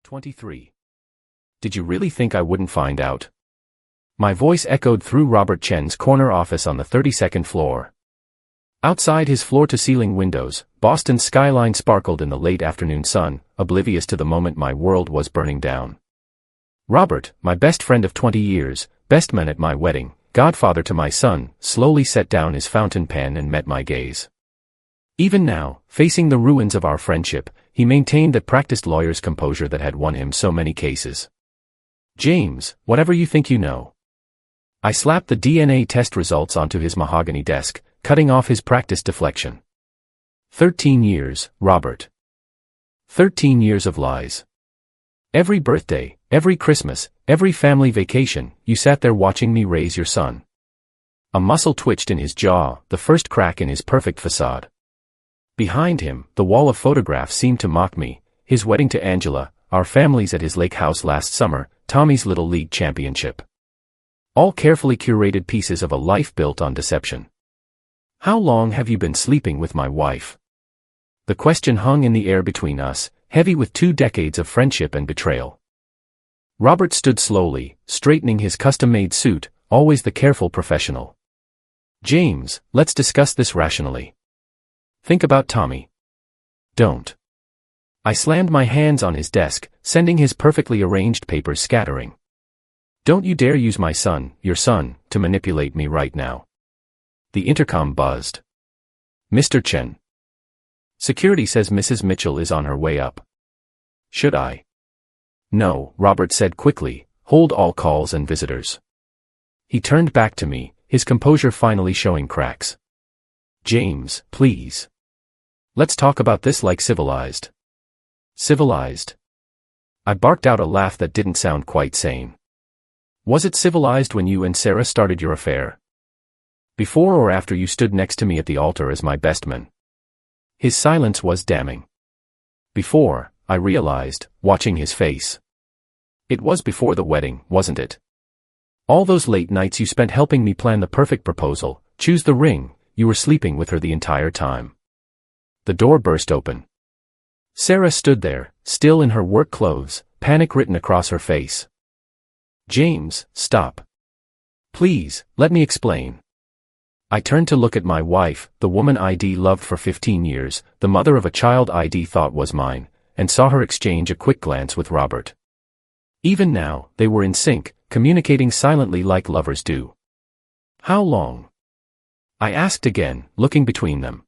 23. Did you really think I wouldn't find out? My voice echoed through Robert Chen's corner office on the 32nd floor. Outside his floor-to-ceiling windows, Boston's skyline sparkled in the late afternoon sun, oblivious to the moment my world was burning down. Robert, my best friend of 20 years, best man at my wedding, godfather to my son, slowly set down his fountain pen and met my gaze. Even now, facing the ruins of our friendship, he maintained that practiced lawyer's composure that had won him so many cases. James, whatever you think you know. I slapped the DNA test results onto his mahogany desk, cutting off his practiced deflection. 13 years, Robert. 13 years of lies. Every birthday, every Christmas, every family vacation, you sat there watching me raise your son. A muscle twitched in his jaw, the first crack in his perfect facade. Behind him, the wall of photographs seemed to mock me, his wedding to Angela, our families at his lake house last summer, Tommy's Little League championship. All carefully curated pieces of a life built on deception. How long have you been sleeping with my wife? The question hung in the air between us, heavy with 2 decades of friendship and betrayal. Robert stood slowly, straightening his custom-made suit, always the careful professional. James, let's discuss this rationally. Think about Tommy. Don't. I slammed my hands on his desk, sending his perfectly arranged papers scattering. Don't you dare use my son, your son, to manipulate me right now. The intercom buzzed. Mr. Chen. Security says Mrs. Mitchell is on her way up. Should I? No, Robert said quickly, hold all calls and visitors. He turned back to me, his composure finally showing cracks. James, please. Let's talk about this like civilized. Civilized? I barked out a laugh that didn't sound quite sane. Was it civilized when you and Sarah started your affair? Before or after you stood next to me at the altar as my best man? His silence was damning. Before, I realized, watching his face. It was before the wedding, wasn't it? All those late nights you spent helping me plan the perfect proposal, choose the ring, you were sleeping with her the entire time. The door burst open. Sarah stood there, still in her work clothes, panic written across her face. James, stop. Please, let me explain. I turned to look at my wife, the woman I'd loved for 15 years, the mother of a child I'd thought was mine, and saw her exchange a quick glance with Robert. Even now, they were in sync, communicating silently like lovers do. How long? I asked again, looking between them.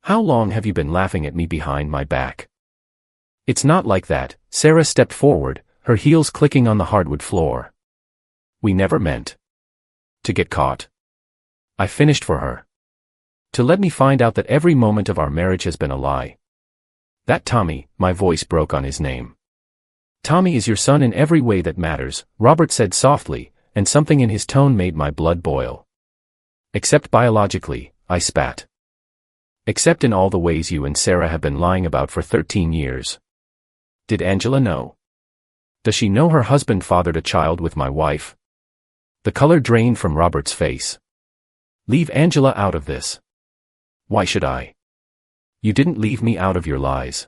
How long have you been laughing at me behind my back? It's not like that, Sarah stepped forward, her heels clicking on the hardwood floor. We never meant to get caught. I finished for her. To let me find out that every moment of our marriage has been a lie. That Tommy, my voice broke on his name. Tommy is your son in every way that matters, Robert said softly, and something in his tone made my blood boil. Except biologically, I spat. Except in all the ways you and Sarah have been lying about for 13 years. Did Angela know? Does she know her husband fathered a child with my wife? The color drained from Robert's face. Leave Angela out of this. Why should I? You didn't leave me out of your lies.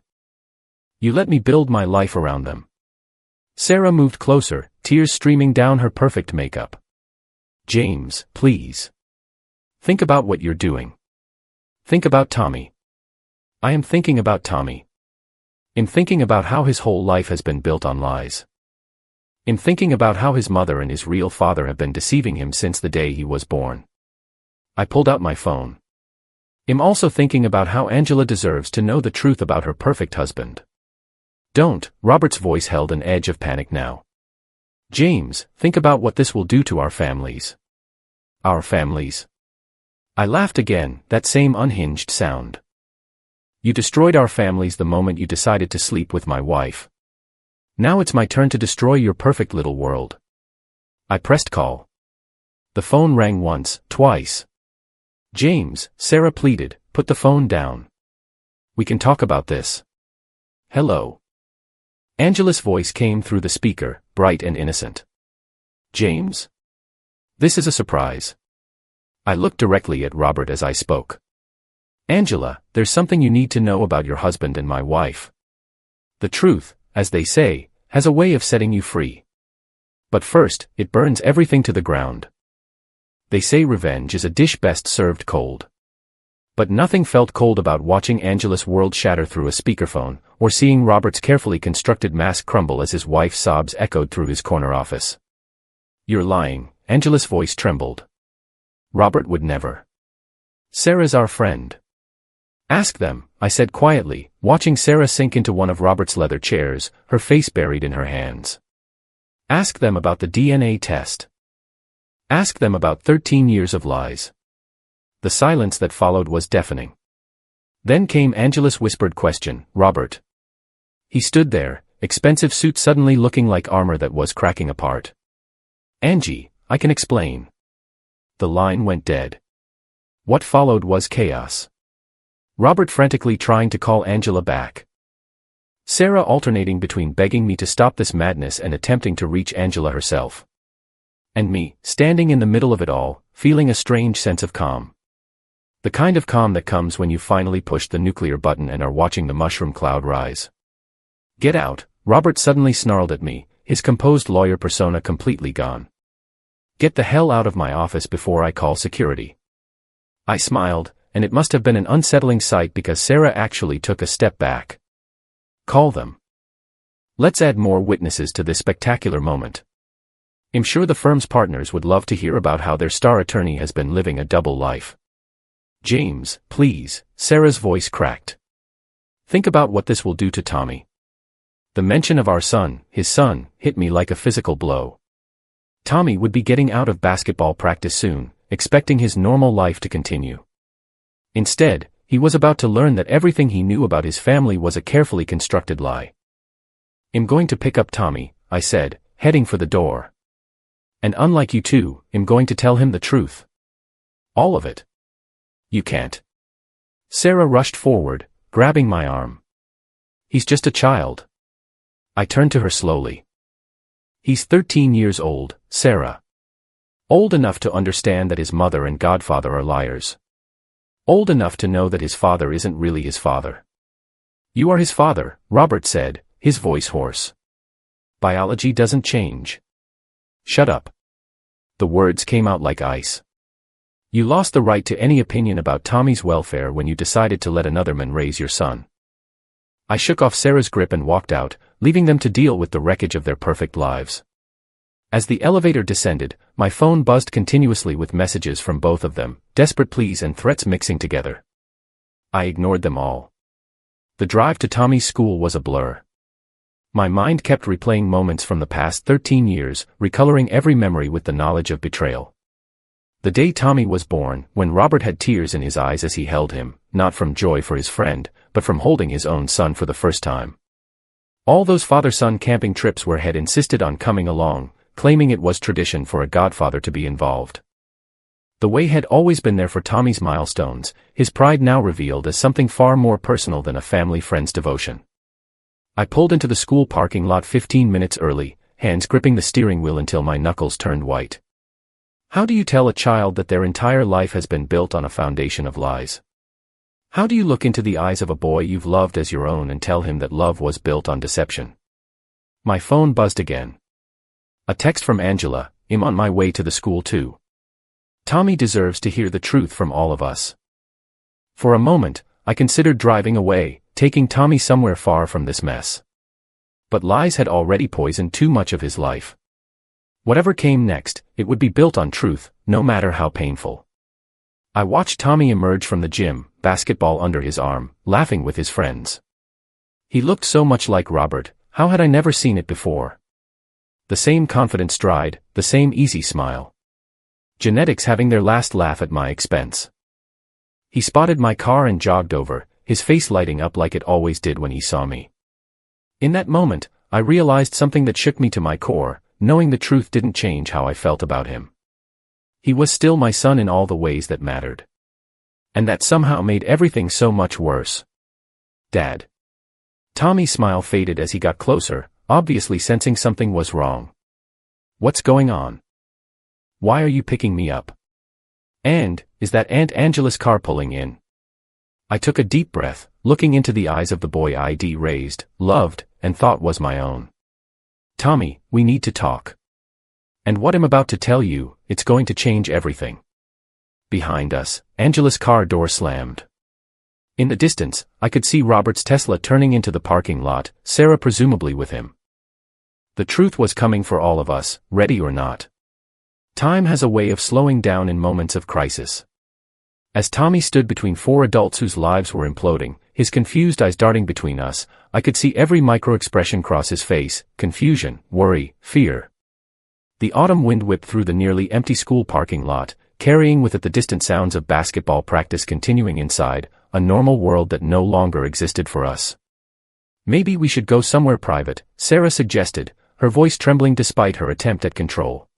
You let me build my life around them. Sarah moved closer, tears streaming down her perfect makeup. James, please. Think about what you're doing. Think about Tommy. I am thinking about Tommy. I'm thinking about how his whole life has been built on lies. I'm thinking about how his mother and his real father have been deceiving him since the day he was born. I pulled out my phone. I'm also thinking about how Angela deserves to know the truth about her perfect husband. Don't, Robert's voice held an edge of panic now. James, think about what this will do to our families. Our families. I laughed again, that same unhinged sound. You destroyed our families the moment you decided to sleep with my wife. Now it's my turn to destroy your perfect little world. I pressed call. The phone rang once, twice. James, Sarah pleaded, put the phone down. We can talk about this. Hello. Angela's voice came through the speaker, bright and innocent. James? This is a surprise. I looked directly at Robert as I spoke. Angela, there's something you need to know about your husband and my wife. The truth, as they say, has a way of setting you free. But first, it burns everything to the ground. They say revenge is a dish best served cold. But nothing felt cold about watching Angela's world shatter through a speakerphone, or seeing Robert's carefully constructed mask crumble as his wife's sobs echoed through his corner office. "You're lying," Angela's voice trembled. "Robert would never. Sarah's our friend." "Ask them," I said quietly, watching Sarah sink into one of Robert's leather chairs, her face buried in her hands. "Ask them about the DNA test. Ask them about 13 years of lies." The silence that followed was deafening. Then came Angela's whispered question, "Robert?" He stood there, expensive suit suddenly looking like armor that was cracking apart. "Angie, I can explain." The line went dead. What followed was chaos. Robert frantically trying to call Angela back. Sarah alternating between begging me to stop this madness and attempting to reach Angela herself. And me, standing in the middle of it all, feeling a strange sense of calm. The kind of calm that comes when you finally pushed the nuclear button and are watching the mushroom cloud rise. "Get out," Robert suddenly snarled at me, his composed lawyer persona completely gone. "Get the hell out of my office before I call security." I smiled, and it must have been an unsettling sight because Sarah actually took a step back. "Call them. Let's add more witnesses to this spectacular moment. I'm sure the firm's partners would love to hear about how their star attorney has been living a double life." "James, please," Sarah's voice cracked. "Think about what this will do to Tommy." The mention of our son, his son, hit me like a physical blow. Tommy would be getting out of basketball practice soon, expecting his normal life to continue. Instead, he was about to learn that everything he knew about his family was a carefully constructed lie. "I'm going to pick up Tommy," I said, heading for the door. "And unlike you two, I'm going to tell him the truth. All of it." "You can't." Sarah rushed forward, grabbing my arm. "He's just a child." I turned to her slowly. "He's 13 years old, Sarah. Old enough to understand that his mother and godfather are liars. Old enough to know that his father isn't really his father." "You are his father," Robert said, his voice hoarse. "Biology doesn't change." "Shut up." The words came out like ice. "You lost the right to any opinion about Tommy's welfare when you decided to let another man raise your son." I shook off Sarah's grip and walked out, leaving them to deal with the wreckage of their perfect lives. As the elevator descended, my phone buzzed continuously with messages from both of them, desperate pleas and threats mixing together. I ignored them all. The drive to Tommy's school was a blur. My mind kept replaying moments from the past 13 years, recoloring every memory with the knowledge of betrayal. The day Tommy was born, when Robert had tears in his eyes as he held him, not from joy for his friend, but from holding his own son for the first time. All those father-son camping trips where Head insisted on coming along, claiming it was tradition for a godfather to be involved. The way had always been there for Tommy's milestones, his pride now revealed as something far more personal than a family friend's devotion. I pulled into the school parking lot 15 minutes early, hands gripping the steering wheel until my knuckles turned white. How do you tell a child that their entire life has been built on a foundation of lies? How do you look into the eyes of a boy you've loved as your own and tell him that love was built on deception? My phone buzzed again. A text from Angela, "I'm on my way to the school too. Tommy deserves to hear the truth from all of us." For a moment, I considered driving away, taking Tommy somewhere far from this mess. But lies had already poisoned too much of his life. Whatever came next, it would be built on truth, no matter how painful. I watched Tommy emerge from the gym, basketball under his arm, laughing with his friends. He looked so much like Robert, how had I never seen it before? The same confident stride, the same easy smile. Genetics having their last laugh at my expense. He spotted my car and jogged over, his face lighting up like it always did when he saw me. In that moment, I realized something that shook me to my core, knowing the truth didn't change how I felt about him. He was still my son in all the ways that mattered. And that somehow made everything so much worse. "Dad." Tommy's smile faded as he got closer, obviously sensing something was wrong. "What's going on? Why are you picking me up? And, is that Aunt Angela's car pulling in?" I took a deep breath, looking into the eyes of the boy I'd raised, loved, and thought was my own. Tommy, we need to talk. And what I'm about to tell you, it's going to change everything. Behind us, Angela's car door slammed. In the distance, I could see Robert's Tesla turning into the parking lot, Sarah presumably with him. The truth was coming for all of us, ready or not. Time has a way of slowing down in moments of crisis. As Tommy stood between four adults whose lives were imploding, his confused eyes darting between us, I could see every micro-expression cross his face: confusion, worry, fear. The autumn wind whipped through the nearly empty school parking lot, carrying with it the distant sounds of basketball practice continuing inside, a normal world that no longer existed for us. Maybe we should go somewhere private, Sarah suggested, her voice trembling despite her attempt at control.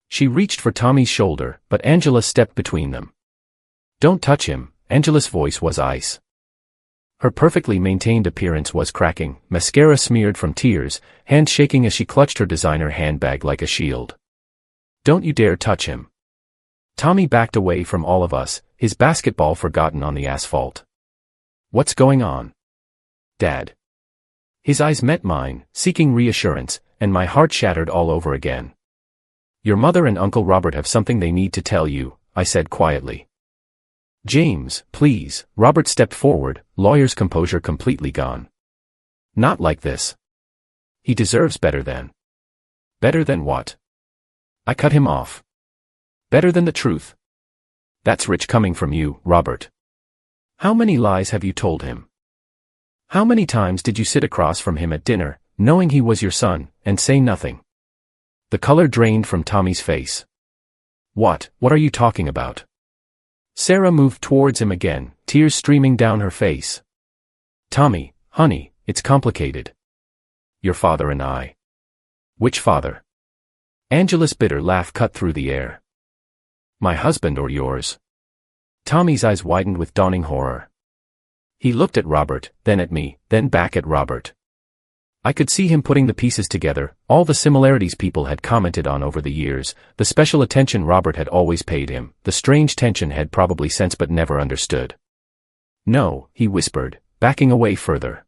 She reached for Tommy's shoulder, but Angela stepped between them. Don't touch him, Angela's voice was ice. Her perfectly maintained appearance was cracking, mascara smeared from tears, hands shaking as she clutched her designer handbag like a shield. Don't you dare touch him. Tommy backed away from all of us, his basketball forgotten on the asphalt. What's going on? Dad. His eyes met mine, seeking reassurance, and my heart shattered all over again. Your mother and Uncle Robert have something they need to tell you, I said quietly. James, please, Robert stepped forward, lawyer's composure completely gone. Not like this. He deserves better than. Better than what? I cut him off. Better than the truth. That's rich coming from you, Robert. How many lies have you told him? How many times did you sit across from him at dinner, knowing he was your son, and say nothing? The color drained from Tommy's face. What are you talking about? Sarah moved towards him again, tears streaming down her face. Tommy, honey, it's complicated. Your father and I. Which father? Angela's bitter laugh cut through the air. My husband or yours? Tommy's eyes widened with dawning horror. He looked at Robert, then at me, then back at Robert. I could see him putting the pieces together, all the similarities people had commented on over the years, the special attention Robert had always paid him, the strange tension had probably sensed but never understood. No, he whispered, backing away further.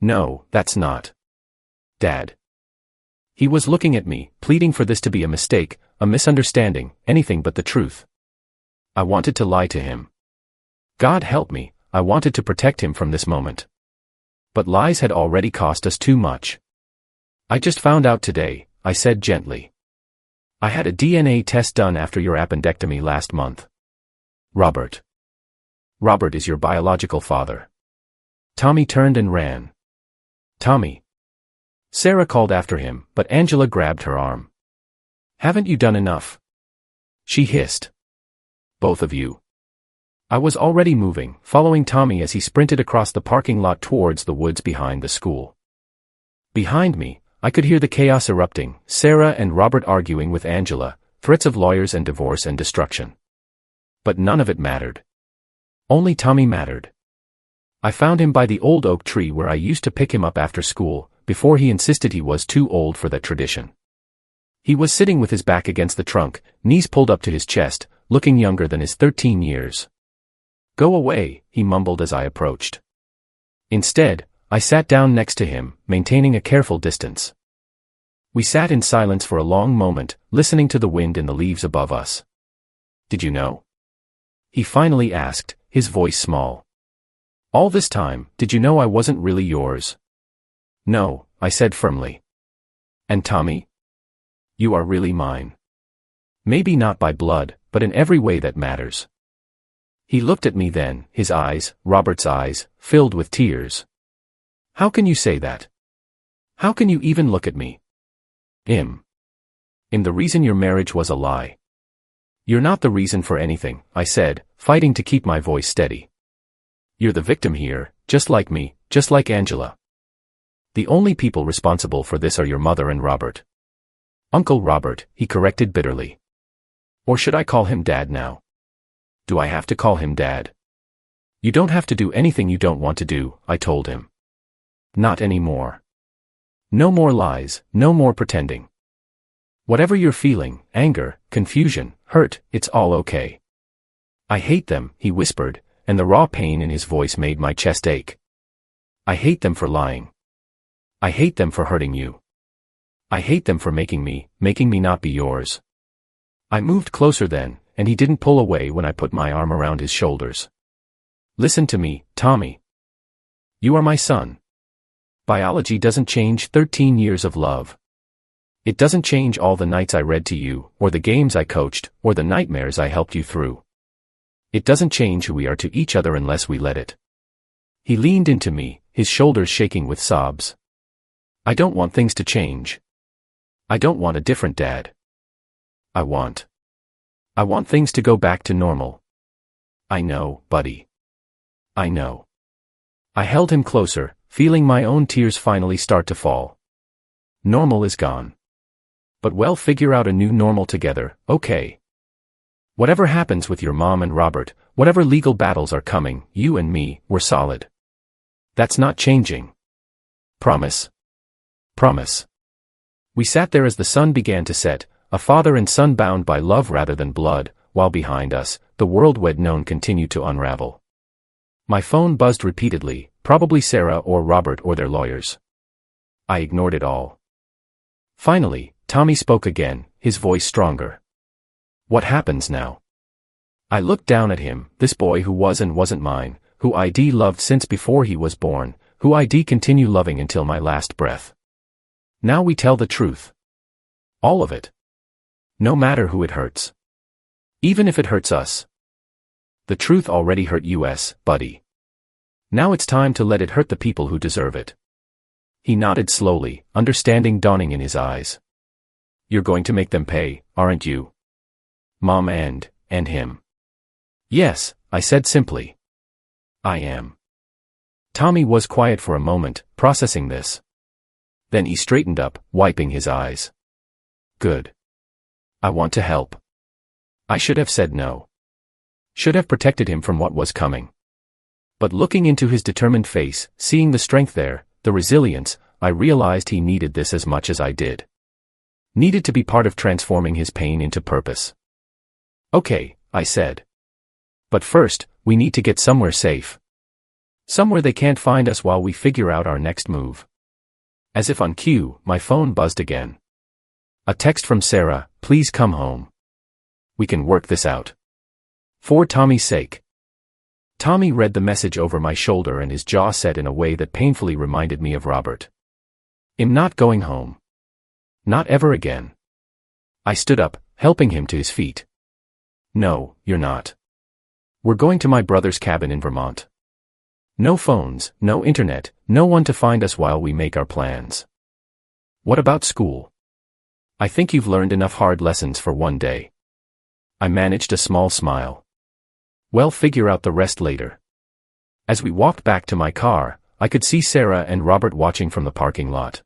No, that's not. Dad. He was looking at me, pleading for this to be a mistake, a misunderstanding, anything but the truth. I wanted to lie to him. God help me, I wanted to protect him from this moment. But lies had already cost us too much. I just found out today, I said gently. I had a DNA test done after your appendectomy last month. Robert. Robert is your biological father. Tommy turned and ran. Tommy. Sarah called after him, but Angela grabbed her arm. Haven't you done enough? She hissed. Both of you. I was already moving, following Tommy as he sprinted across the parking lot towards the woods behind the school. Behind me, I could hear the chaos erupting, Sarah and Robert arguing with Angela, threats of lawyers and divorce and destruction. But none of it mattered. Only Tommy mattered. I found him by the old oak tree where I used to pick him up after school, before he insisted he was too old for that tradition. He was sitting with his back against the trunk, knees pulled up to his chest, looking younger than his 13 years. Go away, he mumbled as I approached. Instead, I sat down next to him, maintaining a careful distance. We sat in silence for a long moment, listening to the wind in the leaves above us. Did you know? He finally asked, his voice small. All this time, did you know I wasn't really yours? No, I said firmly. And Tommy? You are really mine. Maybe not by blood, but in every way that matters. He looked at me then, his eyes, Robert's eyes, filled with tears. How can you say that? How can you even look at me? The reason your marriage was a lie. You're not the reason for anything, I said, fighting to keep my voice steady. You're the victim here, just like me, just like Angela. The only people responsible for this are your mother and Robert. Uncle Robert, he corrected bitterly. Or should I call him Dad now? Do I have to call him Dad? You don't have to do anything you don't want to do, I told him. Not anymore. No more lies, no more pretending. Whatever you're feeling, anger, confusion, hurt, it's all okay. I hate them, he whispered, and the raw pain in his voice made my chest ache. I hate them for lying. I hate them for hurting you. I hate them for making me not be yours. I moved closer then, and he didn't pull away when I put my arm around his shoulders. Listen to me, Tommy. You are my son. Biology doesn't change 13 years of love. It doesn't change all the nights I read to you, or the games I coached, or the nightmares I helped you through. It doesn't change who we are to each other unless we let it. He leaned into me, his shoulders shaking with sobs. I don't want things to change. I don't want a different dad. I want things to go back to normal. I know, buddy. I know. I held him closer, feeling my own tears finally start to fall. Normal is gone. But we'll figure out a new normal together, okay? Whatever happens with your mom and Robert, whatever legal battles are coming, you and me, we're solid. That's not changing. Promise. Promise. We sat there as the sun began to set, a father and son bound by love rather than blood, while behind us, the world we'd known continued to unravel. My phone buzzed repeatedly, probably Sarah or Robert or their lawyers. I ignored it all. Finally, Tommy spoke again, his voice stronger. What happens now? I looked down at him, this boy who was and wasn't mine, who I'd loved since before he was born, who I'd continue loving until my last breath. Now we tell the truth. All of it. No matter who it hurts. Even if it hurts us. The truth already hurt us, buddy. Now it's time to let it hurt the people who deserve it. He nodded slowly, understanding dawning in his eyes. You're going to make them pay, aren't you? Mom and him. Yes, I said simply. I am. Tommy was quiet for a moment, processing this. Then he straightened up, wiping his eyes. Good. I want to help. I should have said no. Should have protected him from what was coming. But looking into his determined face, seeing the strength there, the resilience, I realized he needed this as much as I did. Needed to be part of transforming his pain into purpose. Okay, I said. But first, we need to get somewhere safe. Somewhere they can't find us while we figure out our next move. As if on cue, my phone buzzed again. A text from Sarah, please come home. We can work this out. For Tommy's sake. Tommy read the message over my shoulder and his jaw set in a way that painfully reminded me of Robert. I'm not going home. Not ever again. I stood up, helping him to his feet. No, you're not. We're going to my brother's cabin in Vermont. No phones, no internet, no one to find us while we make our plans. What about school? I think you've learned enough hard lessons for one day. I managed a small smile. We'll figure out the rest later. As we walked back to my car, I could see Sarah and Robert watching from the parking lot.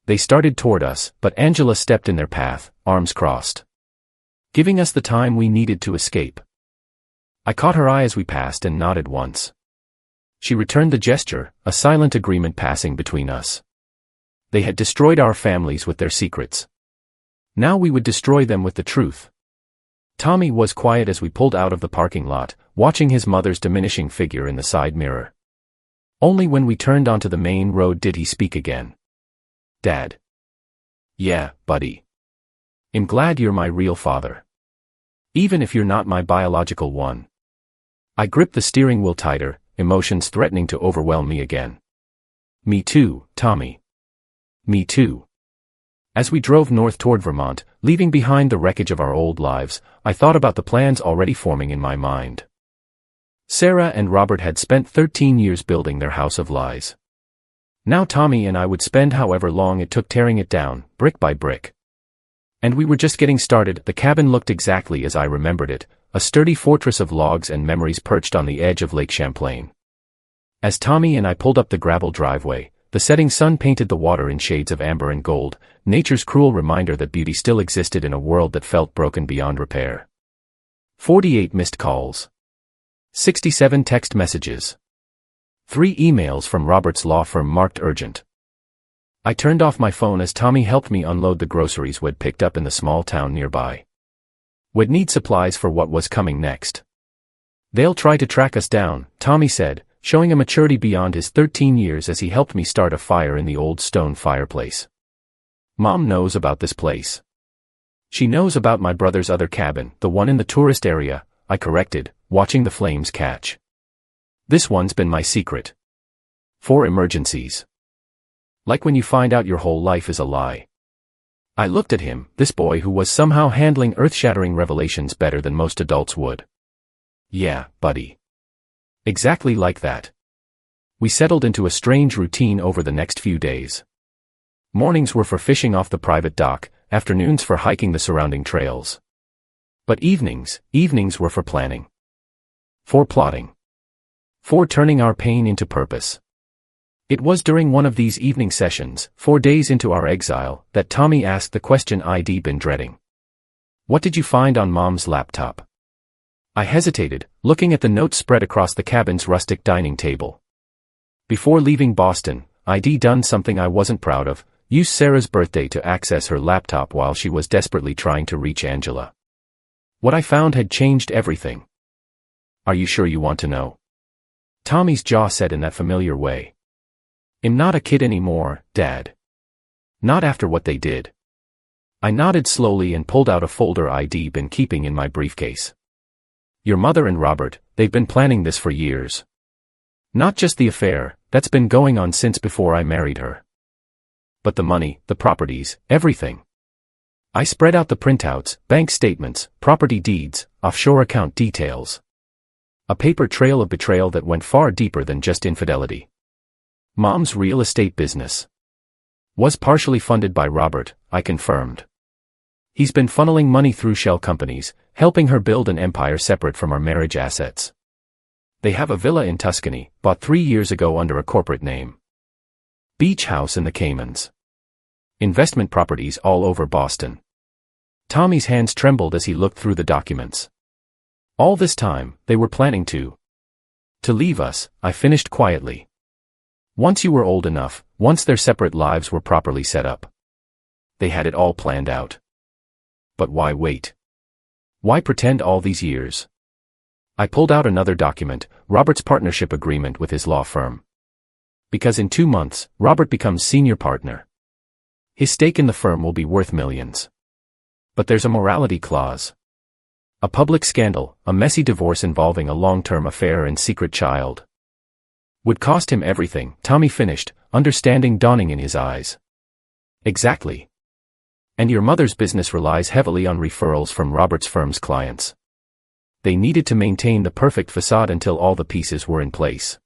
They started toward us, but Angela stepped in their path, arms crossed. Giving us the time we needed to escape. I caught her eye as we passed and nodded once. She returned the gesture, a silent agreement passing between us. They had destroyed our families with their secrets. Now we would destroy them with the truth. Tommy was quiet as we pulled out of the parking lot, watching his mother's diminishing figure in the side mirror. Only when we turned onto the main road did he speak again. Dad. Yeah, buddy. I'm glad you're my real father. Even if you're not my biological one. I gripped the steering wheel tighter, emotions threatening to overwhelm me again. Me too, Tommy. Me too. As we drove north toward Vermont, leaving behind the wreckage of our old lives, I thought about the plans already forming in my mind. Sarah and Robert had spent 13 years building their house of lies. Now Tommy and I would spend however long it took tearing it down, brick by brick. And we were just getting started. The cabin looked exactly as I remembered it, a sturdy fortress of logs and memories perched on the edge of Lake Champlain. As Tommy and I pulled up the gravel driveway, the setting sun painted the water in shades of amber and gold, nature's cruel reminder that beauty still existed in a world that felt broken beyond repair. 48 missed calls. 67 text messages. 3 emails from Robert's law firm marked urgent. I turned off my phone as Tommy helped me unload the groceries we'd picked up in the small town nearby. We'd need supplies for what was coming next. They'll try to track us down, Tommy said, showing a maturity beyond his 13 years as he helped me start a fire in the old stone fireplace. Mom knows about this place. She knows about my brother's other cabin, the one in the tourist area, I corrected, watching the flames catch. This one's been my secret. For emergencies. Like when you find out your whole life is a lie. I looked at him, this boy who was somehow handling earth-shattering revelations better than most adults would. Yeah, buddy. Exactly like that. We settled into a strange routine over the next few days. Mornings were for fishing off the private dock, afternoons for hiking the surrounding trails. But evenings were for planning. For plotting. For turning our pain into purpose. It was during one of these evening sessions, 4 days into our exile, that Tommy asked the question I'd been dreading. What did you find on Mom's laptop? I hesitated, looking at the notes spread across the cabin's rustic dining table. Before leaving Boston, I'd done something I wasn't proud of, used Sarah's birthday to access her laptop while she was desperately trying to reach Angela. What I found had changed everything. Are you sure you want to know? Tommy's jaw set in that familiar way. I'm not a kid anymore, Dad. Not after what they did. I nodded slowly and pulled out a folder I'd been keeping in my briefcase. Your mother and Robert, they've been planning this for years. Not just the affair, that's been going on since before I married her. But the money, the properties, everything. I spread out the printouts, bank statements, property deeds, offshore account details. A paper trail of betrayal that went far deeper than just infidelity. Mom's real estate business was partially funded by Robert, I confirmed. He's been funneling money through shell companies, helping her build an empire separate from our marriage assets. They have a villa in Tuscany, bought 3 years ago under a corporate name. Beach house in the Caymans. Investment properties all over Boston. Tommy's hands trembled as he looked through the documents. All this time, they were planning to leave us, I finished quietly. Once you were old enough, once their separate lives were properly set up. They had it all planned out. But why wait? Why pretend all these years? I pulled out another document, Robert's partnership agreement with his law firm. Because in 2 months, Robert becomes senior partner. His stake in the firm will be worth millions. But there's a morality clause. A public scandal, a messy divorce involving a long-term affair and secret child. Would cost him everything, Tommy finished, understanding dawning in his eyes. Exactly. And your mother's business relies heavily on referrals from Robert's firm's clients. They needed to maintain the perfect facade until all the pieces were in place.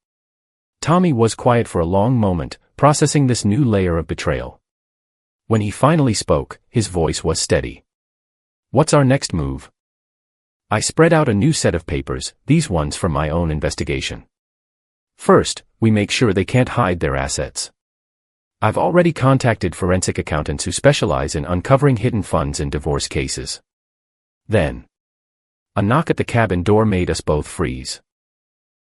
Tommy was quiet for a long moment, processing this new layer of betrayal. When he finally spoke, his voice was steady. What's our next move? I spread out a new set of papers, these ones from my own investigation. First, we make sure they can't hide their assets. I've already contacted forensic accountants who specialize in uncovering hidden funds in divorce cases. Then, a knock at the cabin door made us both freeze.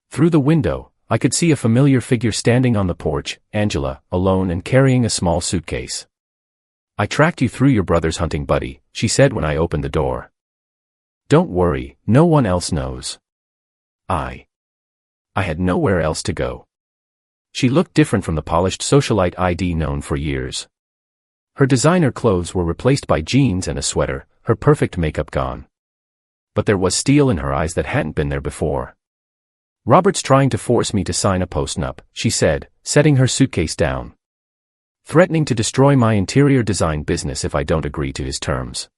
Through the window, I could see a familiar figure standing on the porch, Angela, alone and carrying a small suitcase. I tracked you through your brother's hunting buddy, she said when I opened the door. Don't worry, no one else knows. I had nowhere else to go. She looked different from the polished socialite I'd known for years. Her designer clothes were replaced by jeans and a sweater, her perfect makeup gone. But there was steel in her eyes that hadn't been there before. Robert's trying to force me to sign a postnup, she said, setting her suitcase down. Threatening to destroy my interior design business if I don't agree to his terms.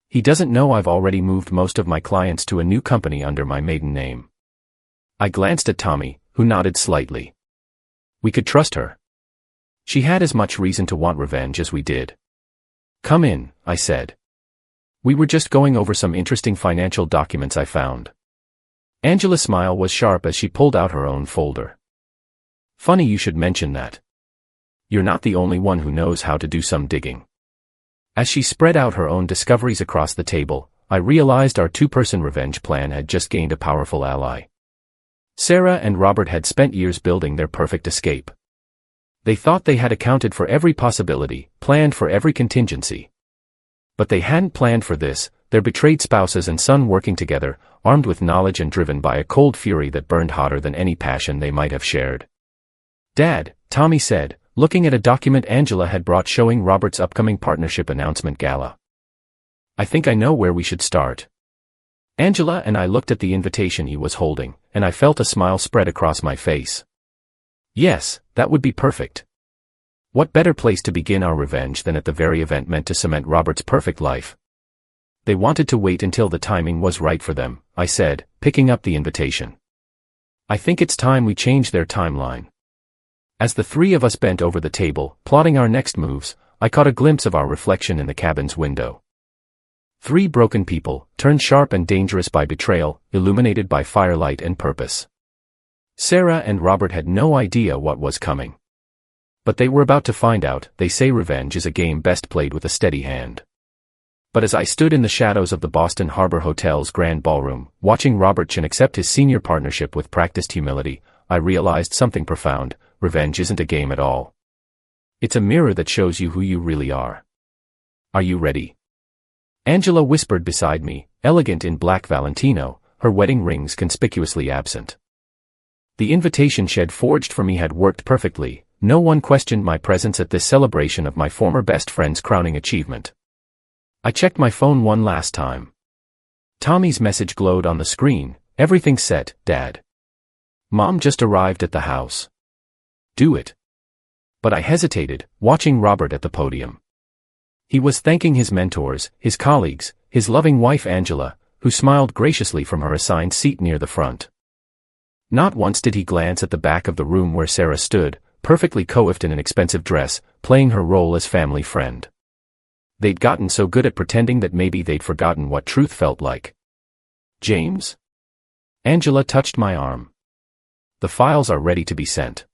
He doesn't know I've already moved most of my clients to a new company under my maiden name. I glanced at Tommy, who nodded slightly. We could trust her. She had as much reason to want revenge as we did. Come in, I said. We were just going over some interesting financial documents I found. Angela's smile was sharp as she pulled out her own folder. Funny you should mention that. You're not the only one who knows how to do some digging. As she spread out her own discoveries across the table, I realized our two-person revenge plan had just gained a powerful ally. Sarah and Robert had spent years building their perfect escape. They thought they had accounted for every possibility, planned for every contingency. But they hadn't planned for this, their betrayed spouses and son working together, armed with knowledge and driven by a cold fury that burned hotter than any passion they might have shared. "Dad," Tommy said, looking at a document Angela had brought showing Robert's upcoming partnership announcement gala. "I think I know where we should start." Angela and I looked at the invitation he was holding, and I felt a smile spread across my face. Yes, that would be perfect. What better place to begin our revenge than at the very event meant to cement Robert's perfect life? They wanted to wait until the timing was right for them, I said, picking up the invitation. I think it's time we change their timeline. As the three of us bent over the table, plotting our next moves, I caught a glimpse of our reflection in the cabin's window. Three broken people, turned sharp and dangerous by betrayal, illuminated by firelight and purpose. Sarah and Robert had no idea what was coming. But they were about to find out. They say revenge is a game best played with a steady hand. But as I stood in the shadows of the Boston Harbor Hotel's grand ballroom, watching Robert Chen accept his senior partnership with practiced humility, I realized something profound. Revenge isn't a game at all. It's a mirror that shows you who you really are. Are you ready? Angela whispered beside me, elegant in black Valentino, her wedding rings conspicuously absent. The invitation she'd forged for me had worked perfectly. No one questioned my presence at this celebration of my former best friend's crowning achievement. I checked my phone one last time. Tommy's message glowed on the screen. "Everything's set, Dad. Mom just arrived at the house. Do it." But I hesitated, watching Robert at the podium. He was thanking his mentors, his colleagues, his loving wife Angela, who smiled graciously from her assigned seat near the front. Not once did he glance at the back of the room where Sarah stood, perfectly coiffed in an expensive dress, playing her role as family friend. They'd gotten so good at pretending that maybe they'd forgotten what truth felt like. "James?" Angela touched my arm. "The files are ready to be sent.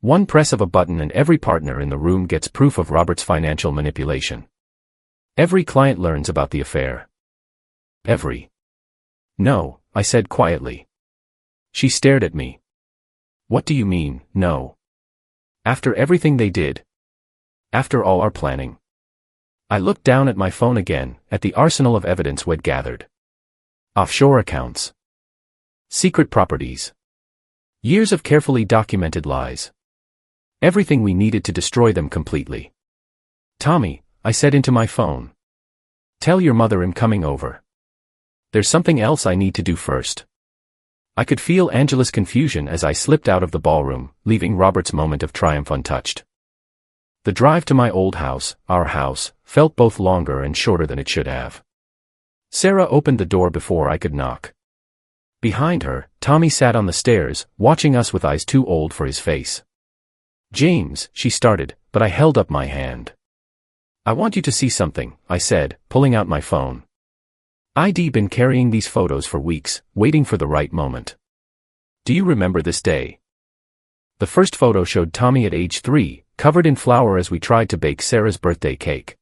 One press of a button and every partner in the room gets proof of Robert's financial manipulation. Every client learns about the affair." "Every?" "No," I said quietly. She stared at me. "What do you mean, no? After everything they did? After all our planning?" I looked down at my phone again, at the arsenal of evidence we'd gathered. Offshore accounts. Secret properties. Years of carefully documented lies. Everything we needed to destroy them completely. "Tommy," I said into my phone. "Tell your mother I'm coming over. There's something else I need to do first." I could feel Angela's confusion as I slipped out of the ballroom, leaving Robert's moment of triumph untouched. The drive to my old house, our house, felt both longer and shorter than it should have. Sarah opened the door before I could knock. Behind her, Tommy sat on the stairs, watching us with eyes too old for his face. "James," she started, but I held up my hand. "I want you to see something," I said, pulling out my phone. I'd been carrying these photos for weeks, waiting for the right moment. "Do you remember this day?" The first photo showed Tommy at age 3, covered in flour as we tried to bake Sarah's birthday cake.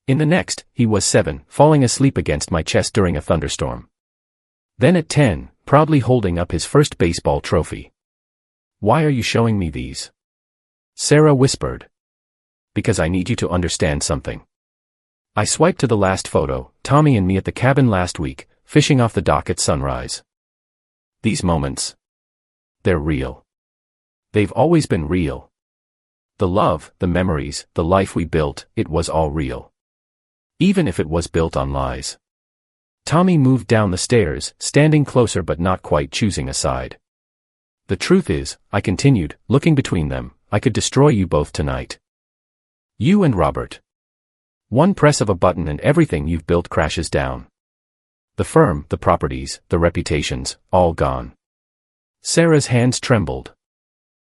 In the next, he was 7, falling asleep against my chest during a thunderstorm. Then at 10, proudly holding up his first baseball trophy. "Why are you showing me these?" Sarah whispered. "Because I need you to understand something." I swiped to the last photo, Tommy and me at the cabin last week, fishing off the dock at sunrise. These moments. They're real. They've always been real. The love, the memories, the life we built, it was all real. Even if it was built on lies. Tommy moved down the stairs, standing closer but not quite choosing a side. "The truth is," I continued, looking between them, "I could destroy you both tonight. You and Robert. One press of a button and everything you've built crashes down. The firm, the properties, the reputations, all gone." Sarah's hands trembled.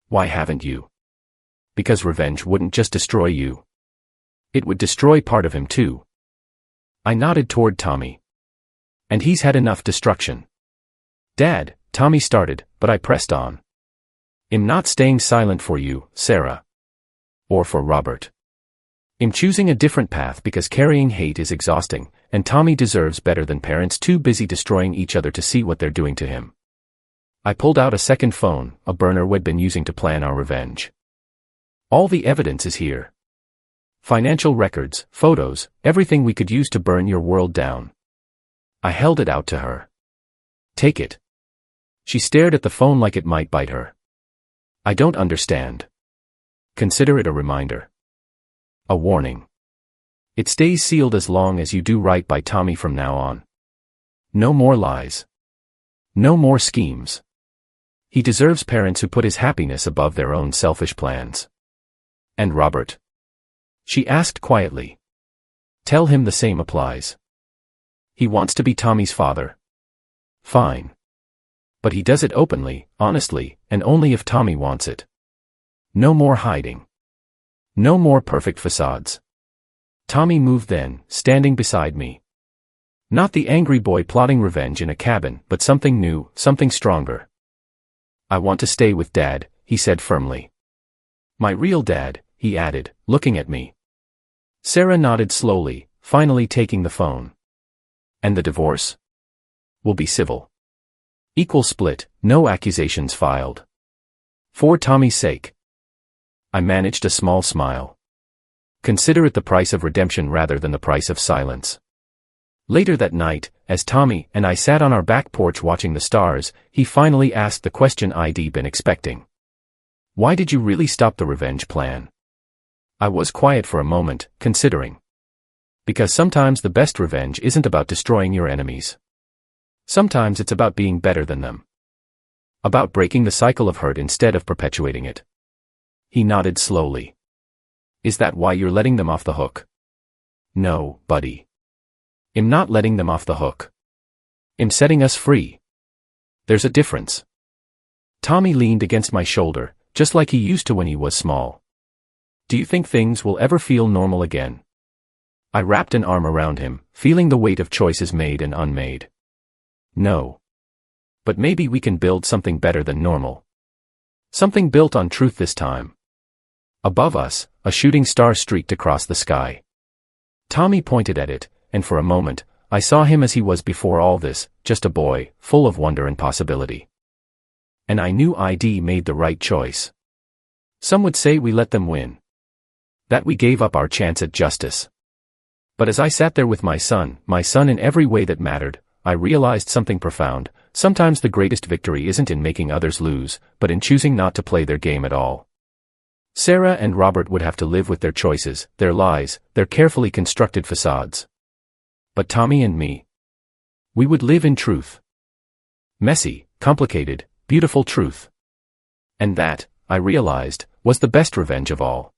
"Why haven't you?" "Because revenge wouldn't just destroy you. It would destroy part of him too." I nodded toward Tommy. "And he's had enough destruction." "Dad," Tommy started, but I pressed on. "I'm not staying silent for you, Sarah. Or for Robert. I'm choosing a different path because carrying hate is exhausting, and Tommy deserves better than parents too busy destroying each other to see what they're doing to him." I pulled out a second phone, a burner we'd been using to plan our revenge. "All the evidence is here. Financial records, photos, everything we could use to burn your world down. I held it out to her. Take it. She stared at the phone like it might bite her. I don't understand. Consider it a reminder. A warning. It stays sealed as long as you do right by Tommy from now on. No more lies. No more schemes. He deserves parents who put his happiness above their own selfish plans. And Robert? She asked quietly. Tell him the same applies. He wants to be Tommy's father. Fine. But he does it openly, honestly, and only if Tommy wants it. No more hiding. No more perfect facades. Tommy moved then, standing beside me. Not the angry boy plotting revenge in a cabin, but something new, something stronger. I want to stay with Dad, he said firmly. My real dad, he added, looking at me. Sarah nodded slowly, finally taking the phone. And the divorce? Will be civil. Equal split, no accusations filed. For Tommy's sake. I managed a small smile. Consider it the price of redemption rather than the price of silence. Later that night, as Tommy and I sat on our back porch watching the stars, he finally asked the question I'd been expecting. Why did you really stop the revenge plan? I was quiet for a moment, considering. Because sometimes the best revenge isn't about destroying your enemies. Sometimes it's about being better than them. About breaking the cycle of hurt instead of perpetuating it. He nodded slowly. Is that why you're letting them off the hook? No, buddy. I'm not letting them off the hook. I'm setting us free. There's a difference. Tommy leaned against my shoulder, just like he used to when he was small. Do you think things will ever feel normal again? I wrapped an arm around him, feeling the weight of choices made and unmade. No. But maybe we can build something better than normal. Something built on truth this time. Above us, a shooting star streaked across the sky. Tommy pointed at it, and for a moment, I saw him as he was before all this, just a boy, full of wonder and possibility. And I knew I'd made the right choice. Some would say we let them win. That we gave up our chance at justice. But as I sat there with my son in every way that mattered, I realized something profound. Sometimes the greatest victory isn't in making others lose, but in choosing not to play their game at all. Sarah and Robert would have to live with their choices, their lies, their carefully constructed facades. But Tommy and me, we would live in truth. Messy, complicated, beautiful truth. And that, I realized, was the best revenge of all.